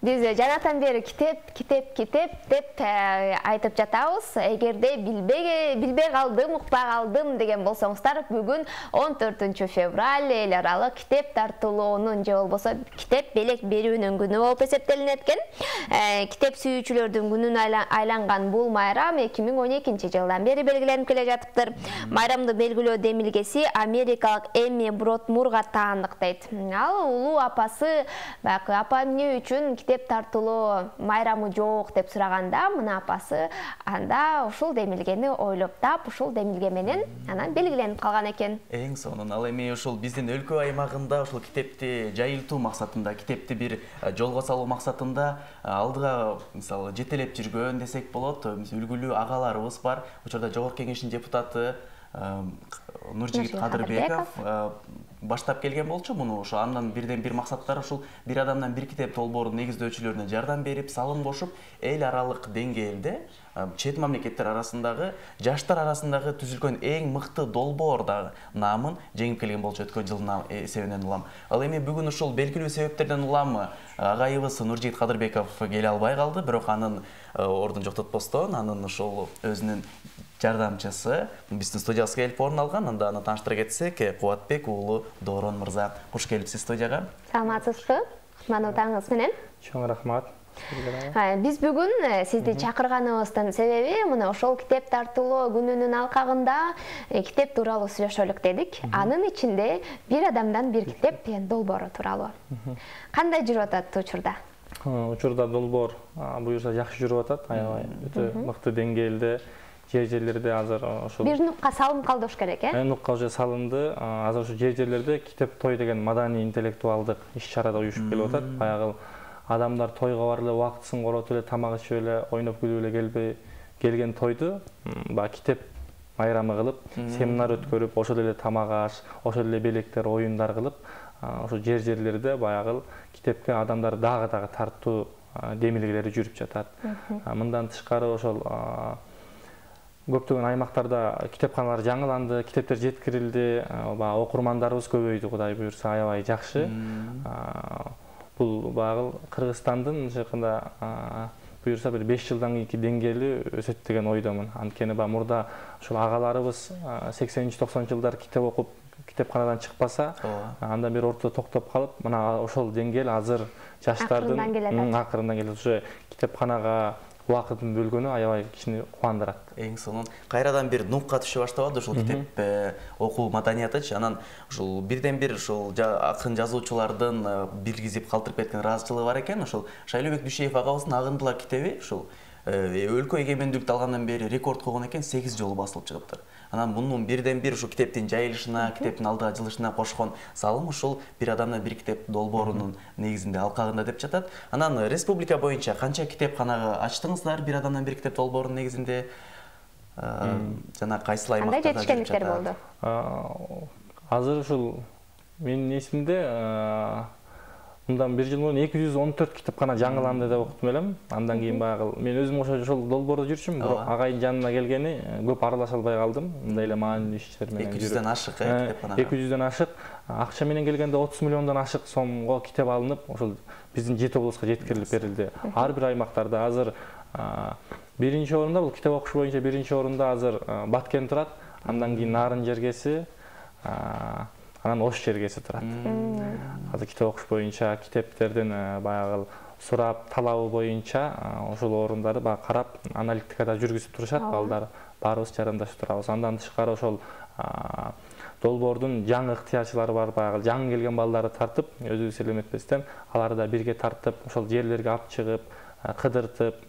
Биз жанатан бери китеп деп айтып жатабыз. Эгерде билбей калдым, укпай калдым деген болсоңуздар, бүгүн 14 февраль эл аралык китеп тартылуунун же болбосо китеп белек берүүнүн күнү болуп эсептелинет экен. Китеп сүйүүчүлөрдүн күнүнө айланган бул майрам 2012-жылдан бери белгиленип келе жатыптыр. Майрамды белгилөө демилгеси америкалык Эми Бродмурга таандык дейт. Ал улуу апасы бакы апа эмне үчүн китеп тартылуу майрамы жок деп сураганда, мына апасы анда ушул демилгени ойлоп тап, ушул демилге менен анан белгиленип калган экен. Эң сонун ал эми ушул биздин өлкө аймагында ушул китепти жайылтуу максатында, китепти бир жолго салуу максатында алдыга мисалы жетелеп жүргөн десек болот, үлгүлүү агаларыбыз бар. Учурда Жогорку Кеңештин депутаты Нуржигит Кадырбеков баштап келген болчу муну. Ошо андан бирден бир максаттар ушул бир адамдан бир китеп долбоорун негиздөөчүлөрүнө жардам берип, салым кошуп, эл аралык деңгээлде чет мамлекеттер арасындагы, жаштар арасындагы түзүлгөн эң мыкты долбоор дагы наамын жеңип келген болчу өткөн жылдын эсебинен улам. Ал эми бүгүн ушул белгилүү себептерден улам агайыбыз Нуржигит Кадырбеков келе албай калды, бирок анын ордун жоктотпостон, анын ушул өзүнүн жардамчысы биздин студиябызга келип орун алган. Анда аны тааныштыра кетсек, Кубатбек уулу Доорон мырза, куш келипсиз студияга. Саламатсызбы? Кутмандооңуз менен. Чоң рахмат. Биз бүгүн сизди чакырганыбыздын себеби мына ошол китеп тартылуу күнүнүн алкагында китеп тууралуу сүйлөшөлүк дедик. Анын ичинде бир адамдан бир китеп долбоору тууралуу. Кандай жүрүп атат учурда? Учурда долбоор буюрса жакшы жүрүп атат, аябай өтө мыкты деңгээлде. Жерлерде азыр ошол бир нукка салым калдыш керек, Нукка уже салынды. Азыр ошо жерлерде китеп той деген маданий интеллектуалдык иш-чарада уюшуп келип атат. Баягы адамдар тойго барып эле убактысын коротуп эле, тамак ичип эле, ойноп күлүп эле келбей келген тойду баягы китеп майрамы кылып, семинар өткөрүп, ошол эле тамак аш, ошол эле белектер, оюндар кылып, ошо жерлерде баягы китепке адамдар дагы тартуу демилгелери жүрүп жатат. Мындан тышкары ошол көптөгөн аймактарда китепканалар жаңыланды, китептер жеткирилди, окурмандарыбыз көбөйдү, Кудай буюрса, аябай жакшы. Бул баягы Кыргызстандын жакында буюрса бир 5 жылдан кийинки деңгээли өсөт деген ойдомун. Анткени мурда ушул агаларыбыз 80-90 жылдар китеп окуп, китепканадан чыкпаса, андан бери ортодо токтоп калып, мына ошол деңгээл азыр жаштардын акырындан келет. Уже китепканага убакытын бөлгөнү аябай кишини кубандырат. Эң сонун. Кайрадан бир нукка түшө баштабады ушул китеп окуу маданиятычы. Анан ушул бирден бир ушул акын жазуучулардын биргизип калтырып кеткен ыраазычылыгы бар экен. Ушул Шайлообек Дүйшеев агабыздын Агындылар китеби ушул өлкө эгемендүүлүктү алгандан бери рекорд койгон экен, 8 жолу басылып чыгыптыр. Анан мунун бирден бир ушул китептин жайылышына, китептин алдыга жылышына кошкон салым ушул бир адамдан бир китеп долбоорунун негизинде алкагында деп жатат. Анан республика боюнча канча китепканага ачтыңыздар бир адамдан бир китеп долбоорунун негизинде? Жана кайсыл аймактарда кандай жетишкендиктер болду? Азыр ушул менин эсимде мындан бир жыл мурун 214 китепкана жаңыланды деп уктум элем. Андан кийин баягы мен өзүм ошол долбоордо жүрчүмүн, бирок агайын жанына келгени көп аралаша албай калдым. Мындай эле маанилүү ишчилер менен. 200дөн ашык китепканага. 200дөн ашык. Акча менен келгенде 30 миллиондон ашык сомго китеп алынып, ошол биздин 7 облуска жеткирилип берилди. Ар бир аймактарда азыр биринчи орунда, бул китеп окуш боюнча биринчи орунда азыр Баткен турат, андан кийин Нарын жергеси, анан Ош жергеси турат. Азыр китеп окуш боюнча китептердин баягы сурап, талабы боюнча ошол орундарды баягы карап, аналитикада жүргүзүп турушат, балдар баарыбыз жарандашып турабыз. Андан тышкары ошол долбоордун жаңы ыктыярчылары бар, баягы жаңы келген балдарды тартып, өзүбүз эле эметпестен аларды бирге тартып, ошол жерлерге алып чыгып, кыдыртып,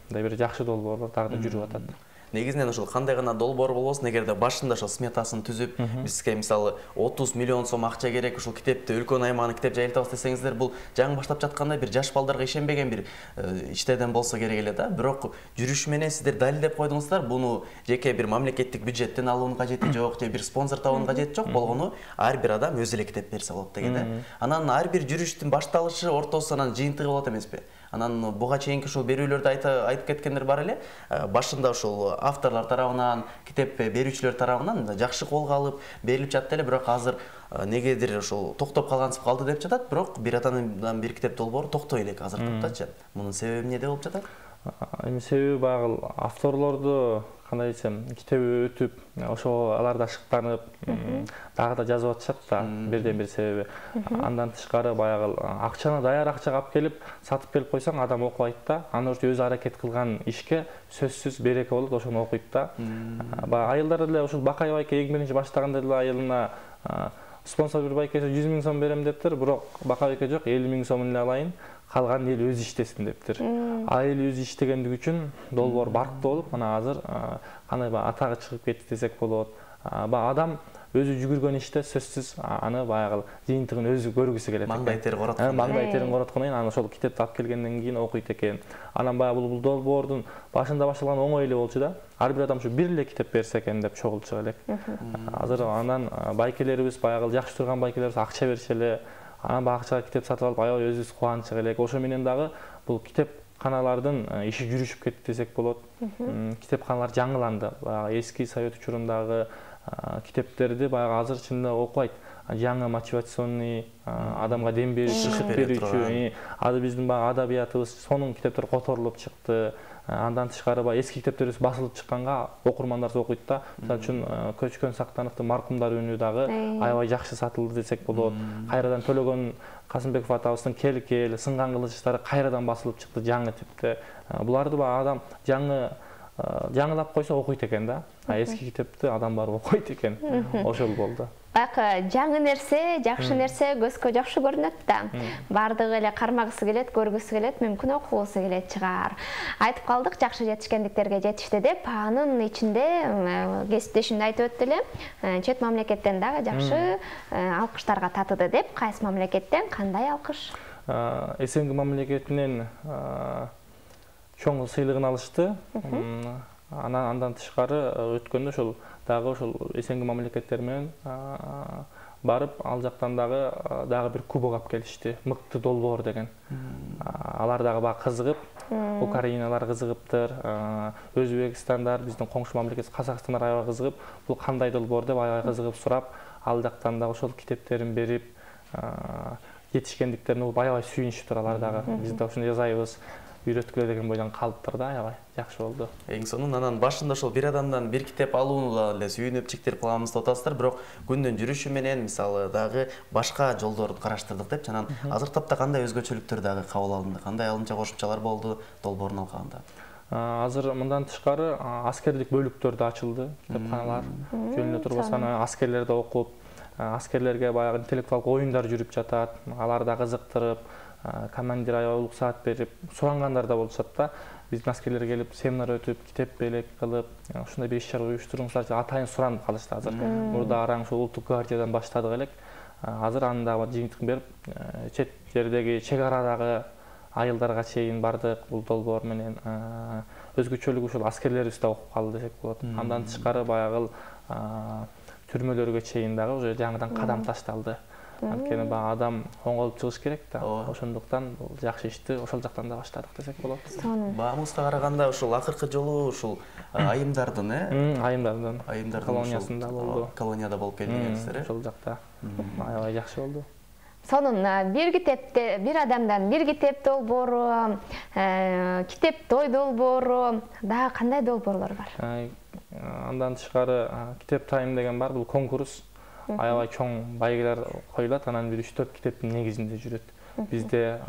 мындай бир жакшы долбоорлор дагы да жүрүп атат. Негизинен ушул кандай гана долбоор болбосун, эгерде башында ошол сметасын түзүп, бизге мисалы 30 миллион сом акча керек, ушул китепти өлкөнүн аймагына китеп жайылтабыз десеңиздер, бул жаңы баштап жатканда бир жаш балдарга ишенбеген бир иштерден болсо керек эле да. Бирок жүрүш менен сиздер далилдеп койдуңуздар, буну жеке бир мамлекеттик бюджеттен алуунун кажети жок, же бир спонсор табуунун кажети жок, болгону ар бир адам өзү эле китеп берсе болот деген да. Анан ар бир жүрүштүн башталышы, ортосу, анан жыйынтыгы болот эмеспи? Анан буга чейинки ушул берүүлөрдө айтып кеткендер бар эле. Башында ушул авторлор тарабынан, китеп берүүчүлөр тарабынан жакшы колго алып берилип жатты эле, бирок азыр негедир ушул токтоп калгансып калды деп жатат, бирок бир атадан бир китеп долбоору токтой элек азыркы топточу. Мунун себеби эмнеде болуп жатат? Эми себеби баягы авторлорду кандай десем, китеби өтүп, ошо аларда ашыктанып, дагы да жазып атышат да, бирден бир себеби. Андан тышкары баягы акчаны даяр акчага алып келип, сатып келип койсоң, адам окубайт да. Анын өзү аракет кылган ишке сөзсүз береке болот, ошону окуйт да. Баягы айылдар эле ушул Бакай байке эң биринчи баштаганда эле айылына спонсор бир байкеси 100 000 сом берем дептир, бирок Бакай байке жок, 50 000 сомун эле алайын. Калган эл өз иштесин дептир. Айыл өз иштегендиги үчүн долбоор барктуу болуп, мына азыр кандай атагы чыгып кетти десек болот. Адам өзү жүгүргөн иште сөзсүз аны баягы жыйынтыгын өзү көргүсү келет. Маңдай терин короткон. Маңдай терин короткондон кийин аны ошол китепти алып келгенден кийин окуйт экен. Анан баягы бул долбоордун башында башталган оңой эле болчу да. Ар бир адам ушу бир эле китеп берсе экен деп чогулчу элек. Азыр анан байкелерибиз баягы жакшы турган байкелерибиз акча бериши эле. Анан баягы акчага китеп сатып алып, аябай өзүбүз кубанычы элек. Ошо менен дагы бул китепканалардын иши жүрүшүп кетти десек болот. Китепканалар жаңыланды. Баягы эски совет учурундагы китептерди баягы азыр чынында окубайт. Жаңы мотивационный, адамга дем берүүчү, ышык берүүчү, биздин баягы адабиятыбыз сонун китептер которулуп чыкты. Андан тышкары эски китептерибиз басылып чыкканга окурмандар окуйт да. Мисалы үчүн Көчкөн Сактановдун Маркумдар үнү дагы аябай жакшы сатылды десек болот. Кайрадан Төлөгөн Касымбеков атабыздын Кел кел, Сынган кылычтары кайрадан басылып чыкты жаңы типте. Буларды адам жаңылап койсо окуйт экен да. Эски китепти адам барып окуйт экен. Ошол болду. Баягы жаңы нерсе, жакшы нерсе көзгө жакшы көрүнөт да. Бардыгы эле кармагысы келет, көргүсү келет, мүмкүн окуусу келет чыгар. Айтып калдык, жакшы жетишкендиктерге жетишти деп, анын ичинде кесиптешимде айтып өттү эле, чет мамлекеттен дагы жакшы алкыштарга татыды деп, кайсы мамлекеттен, кандай алкыш? СНГ мамлекетинен чоң сыйлыгын алышты. Андан тышкары өткөндө ошол дагы ошол СНГ мамлекеттер менен барып, ал жактан дагы бир кубок алып келишти. Мыкты долбоор деген. Алар дагы кызыгып, Украиналар кызыгыптыр, Өзбекстандар, биздин коңшу мамлекет Казакстандар аябай кызыгып, бул кандай долбоор деп аябай кызыгып сурап, ал жактан дагы ошол китептерин берип, жетишкендиктерин угуп аябай сүйүнүшүптүр алар дагы. Биз да ушуну жазайбыз, үйрөткүлө деген бойдон калыптыр да, аябай жакшы болду. Эң сонун анан башында ошол бир адамдан бир китеп алууну эле сүйүнүп чектирип планыбызды атасыздар, бирок күндүн жүрүшү менен мисалы дагы башка жолдорду караштырдык деп, анан азыркы тапта кандай өзгөчөлүктөр дагы кабыл алынды, кандай алымча кошумчалар болду долбоорун алганда? Азыр мындан тышкары аскердик бөлүктөр да ачылды, китепканалар жөнүнө турбастан аскерлерде окуп, аскерлерге баягы интеллектуалдык оюндар жүрүп жатат, алар да кызыктырып, командир аябай улук саат берип, сурангандар да болушат да. Биздин аскерлер келип, семинар өтүп, китеп белек кылып, ушундай бир иш-чара уюштуруңуздарчы атайын суранып калышты азыр. Мурда араң ушул Улуттук гвардиядан баштадык элек. Азыр анын дагы жыйынтыгын берип, чет жердеги чек арадагы айылдарга чейин бардык бул долбоор менен. Өзгөчөлүгү ушул аскерлерибиз да окуп калды десек болот. Андан тышкары баягы түрмөлөргө чейин дагы уже жаңыдан кадам ташталды. Анткени адам оңолуп чыгыш керек да. Ошондуктан бул жакшы ишти ошол жактан да баштадык десек болот. Баамызга караганда ушул акыркы жолу ушул айымдардын, айымдардын колониясында болду. Колонияда болуп келдиңиздер, ошол жакта. Аябай жакшы болду. Сонун бир китепте, бир адамдан бир китеп долбоору, китеп той долбоору, дагы кандай долбоорлор бар? Андан тышкары китеп тайм деген бар, бул конкурс. Аябай чоң байгелер коюлат, анан бир 3-4 китептин негизинде жүрөт. Бизде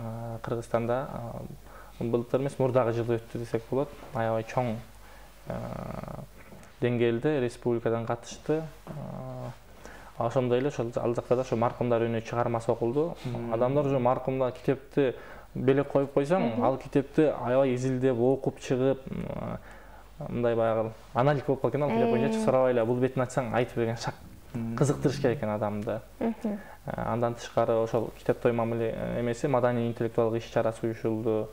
Кыргызстанда былтыр эмес, мурдагы жылы өттү десек болот. Аябай чоң деңгээлде республикадан катышты. Ошондой эле ошол ал жакта да ошо Маркумдар үнү чыгармасы окулду. Адамдар уже маркумда китепти белек коюп койсоң, ал китепти аябай изилдеп, окуп чыгып, мындай баягы аналитик болуп калган ал китеп боюнча сурабай эле бул бетин ачсаң айтып берген шак. Кызыктырыш керек экен адамды. Андан тышкары ошол китеп той эмеси маданий интеллектуалдык иш-чарасы уюшулду.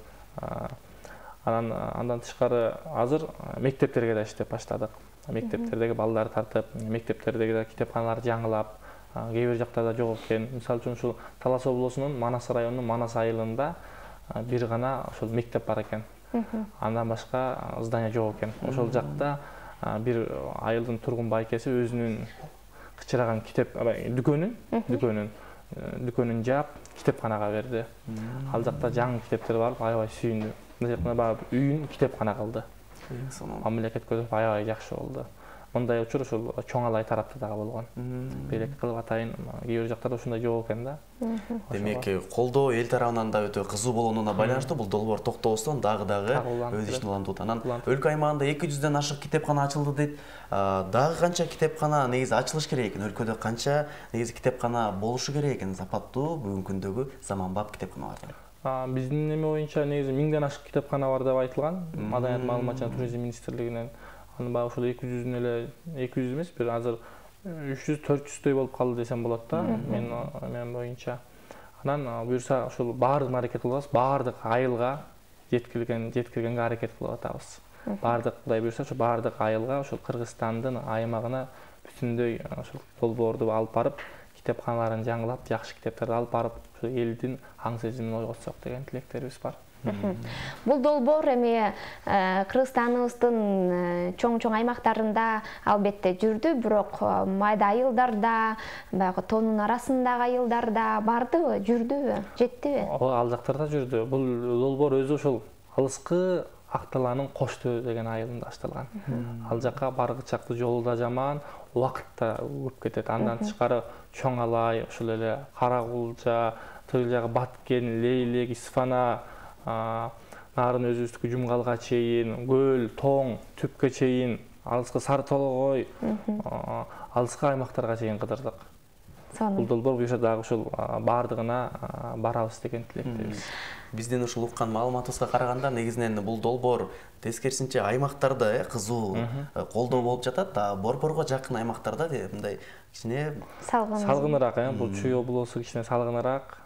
Андан тышкары азыр мектептерге да иштеп баштадык. Мектептердеги балдарды тартып, мектептердеги китепканаларды жаңылап, кээ бир жактарда жок экен. Мисалы үчүн ушул Талас облусунун Манас районунун Манас айылында бир гана ошол мектеп бар экен. Андан башка здание жок экен. Ошол жакта бир айылдын тургун байкеси өзүнүн кычыраган китеп дүкөнүн жаап китепканага берди. Ал жакта жаңы китептер барып аябай сүйүндү. Мына үйүн китепкана кылды. Мамлекет көрүп аябай жакшы болду. Мындай учур ошол чоң алай тарапта дагы болгон. Белек кылып атайын, кээ бир жактарда ушундай жок экен да. Демек, колдоо эл тарабынан да өтө кызуу болгонуна байланыштуу бул долбоор токтобостон дагы өз ишин улантып атат. Анан өлкө аймагында 200дөн ашык китепкана ачылды дейт. Дагы канча китепкана негизи ачылыш керек экен? Өлкөдө канча негизи китепкана болушу керек экен? Сапаттуу бүгүнкү күндөгү заманбап китепканаларда. Биздин эме боюнча негизи 1000ден ашык китепкана бар деп айтылган. Маданият, маалымат жана туризм министрлигинен. Анын баары ошол 200дүн эле 200 эмес, бир азыр 300-400дөй болуп калды десем болот да. Мен боюнча. Анан буюрса ошол баардыгын аракет кылабыз, баардык айылга жеткиргенге аракет кылып атабыз. Баардык Кудай буюрса ошо баардык айылга, ошол Кыргызстандын аймагына бүтүндөй ошол долбоорду алып барып, китепканаларын жаңылап, жакшы китептерди алып барып, ошо элдин аң сезимин ойготсок деген тилектерибиз бар. Бул долбоор эми Кыргызстаныбыздын чоң аймактарында албетте жүрдү, бирок майда айылдарда, баягы тоонун арасындагы айылдарда бардыбы, жүрдүбү, жеттиби? Ал жактарда жүрдү. Бул долбоор өзү ошол Алыскы Акталаанын Коштөө деген айылында башталган. Ал жакка баргычакты жолу да жаман, убакыт да көп кетет. Андан тышкары Чоң Алай, ошол эле Каракулча, тыл жагы Баткен, Лейлек, Исфана, нарын өзүбүздүкү Жумгалга чейин, Көл, Тоң, Түпкө чейин, Алыскы Сары Тоолгой, алыскы аймактарга чейин кыдырдык. Бул долбоор буюрса дагы ошол баардыгына барабыз деген тилектебиз. Биздин ушул уккан маалыматыбызга караганда негизинен бул долбоор тескерисинче аймактарда кызуу колдоо болуп жатат, Борборго жакын аймактарда мындай кичине салгыныраак, бул Чүй облусу кичине салгыныраак,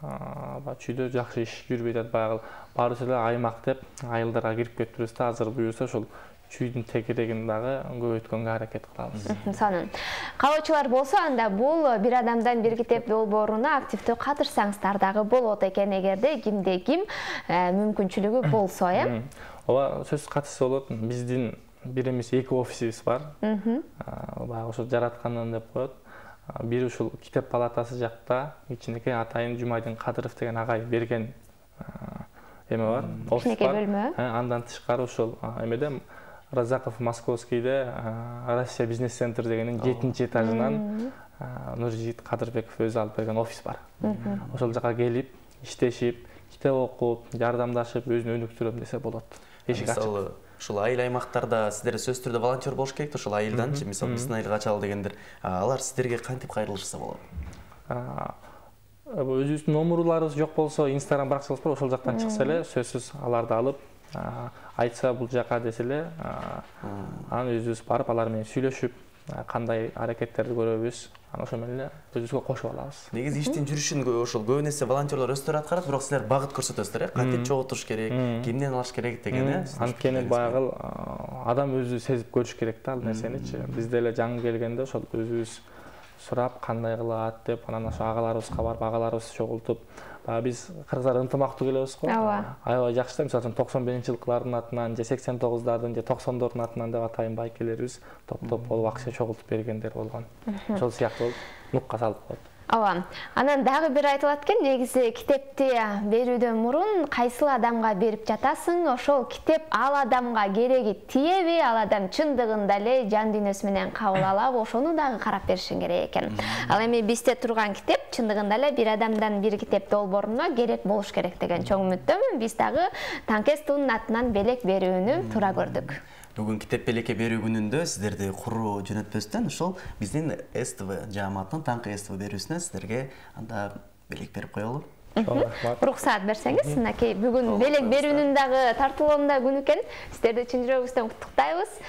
Чүйдө жакшы иш жүрбөй жатат. Баягы баарыбыз эле аймак деп айылдарга кирип кетпибиз да, азыр буюрса ошол чүйдүн тегерегин дагы көбөйткөнгө аракет кылабыз. Сонун. Каалоочулар болсо, анда бул бир адамдан бир китеп долбооруна активдүү катышсаңыздар дагы болот экен, эгерде кимде ким мүмкүнчүлүгү болсо, Ооба, сөзсүз катышса болот. Биздин бир эмес 2 офисибиз бар. Баягы ошо жараткандан деп коет. Бири ушул китеп палатасы жакта кичинекей Атайын Жумайдын Кадыров деген агай берген эме бар. Кичинекей бөлмө. Андан тышкары ошол эмеде Разаков Московскийде Россия бизнес-центр дегенин 7-этажынан Нуржигит Кадырбеков өзү алып берген офис бар. Ошол жака келип, иштешип, китеп окуп, жардамдашып, өзүн өнүктүрөм десе болот. Эшик ачык. Мисалы, ушул айыл аймактарда сиздер сөзсүз түрдө волонтер болуш керек, ошол айылданчы, мисалы биздин айылга ачалы дегендер, алар сиздерге кантип кайрылышса болот? Өзүбүздүн номурларыбыз жок болсо, Instagram баракчабыз бар, ошол жактан чыкса эле сөзсүз аларды алып, айтса бул жака десе эле, анан өзүбүз барып алар менен сүйлөшүп, кандай аракеттерди көрөбүз, анан ошо менен эле өзүбүзгө кошуп алабыз. Негизи иштин жүрүшүн ошол көбүн эсе волонтерлор өздөрү аткарат, бирок силер багыт көрсөтөсүздөр, кантип чогултуш керек, кимден алыш керек деген, Анткени баягы адам өзү сезип көрүш керек да ал нерсеничи. Бизде эле жаңы келгенде ошол өзүбүз сурап кандай кылат деп, анан ошо агаларыбызга барып, агаларыбыз чогултуп, биз кыргыздар ынтымактуу келебиз го. Аябай жакшы да, мисалы 95-жылкылардын атынан, же 89-дардын, же 90-дордун атынан деп атайын байкелерибиз топ-топ болуп акча чогултуп бергендер болгон. Ошол сыяктуу болуп, нукка салып коет. Ооба. Анан дагы бир айтылат экен, негизи китепти берүүдөн мурун кайсыл адамга берип жатасың, ошол китеп ал адамга кереги тиеби, ал адам чындыгында эле жан дүйнөсү менен кабыл алабы, ошону дагы карап беришиң керек экен. Ал эми бизде турган китеп чындыгында эле бир адамдан бир китеп долбооруна керек болуш керек деген чоң үмүттөмүн. Биз дагы Танкес туунун атынан белек берүүнү туура көрдүк. Бүгүн китеп белекке берүү күнүндө сиздерди куруу жөнөтпөстөн ушул биздин СТВ жааматтын таңкы СТВ берүүсүнө сиздерге анда белек берип коелу. Уруксаат берсеңиз, мынакей бүгүн белек берүүнүн дагы тартуулоонда күнү экен. Сиздерди чын жүрөгүбүздөн куттуктайбыз.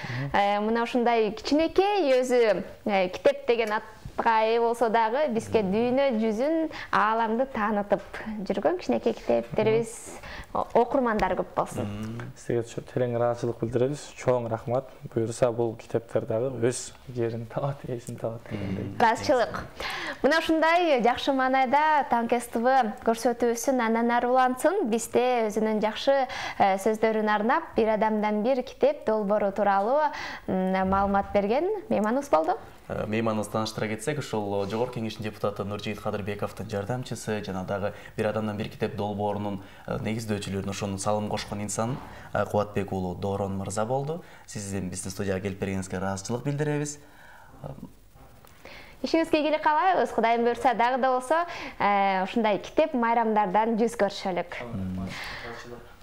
Мына ушундай кичинекей өзү китеп деген атка ээ болсо дагы бизге дүйнө жүзүн, ааламды таанытып жүргөн кичинекей китептерибиз окурмандар көп болсун. Сізге терең ыраазычылык билдиребиз. Чоң рахмат. Буюрса бул китептер дагы өз жерин табат, ээсин табат дегендей. Ыраазычылык. Мына ушундай жакшы маанайда Танкес ТВ көрсөтүүсүн андан ары улансын. Бизде өзүнүн жакшы сөздөрүн арнап, бир адамдан бир китеп долбоору тууралуу маалымат берген мейманыбыз болду. Мейманыбызды тааныштыра кетсек, ушул Жогорку Кеңештин депутаты Нуржигит Кадырбековдун жардамчысы, жана дагы бир адамдан бир китеп долбоорунун негиздөөчүлөрүнүн ошонун салым кошкон инсан Кубатбек уулу Доорон мырза болду. Сиздин биздин студияга келип бергениңизге ыраазычылык билдиребиз. Ишиңизге келе калайбыз. Кудайым буйрса дагы да болсо, ушундай китеп майрамдардан жүз көрүшөлүк.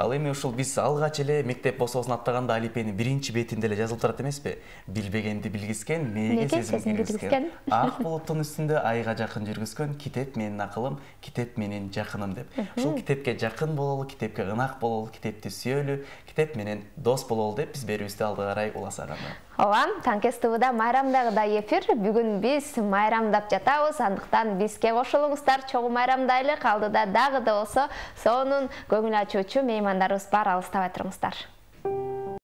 Ал эми ушул биз алгач эле мектеп босоосун аттаганда алипенин биринчи бетинде эле жазылып турат эмеспи? Билбегенди билгизген, мээге сезим киргизген. Ак булуттун үстүндө айга жакын жүргүзгөн, китеп менин акылым, китеп менин жакыным деп. Ушул китепке жакын бололу, китепке ынак бололу, китепти сүйөлү, китеп менен дос бололу деп биз берүүбүздү алды карай уласаганда. Ооба, Танкес ТВда майрамдагыдай эфир. Бүгүн биз майрамдап жатабыз. Андыктан бизге кошулуңуздар, чогуу майрамдайлы. Калдыда дагы да болсо сонун көңүл ачуучу меймандарыбыз бар, алыстабай туруңуздар.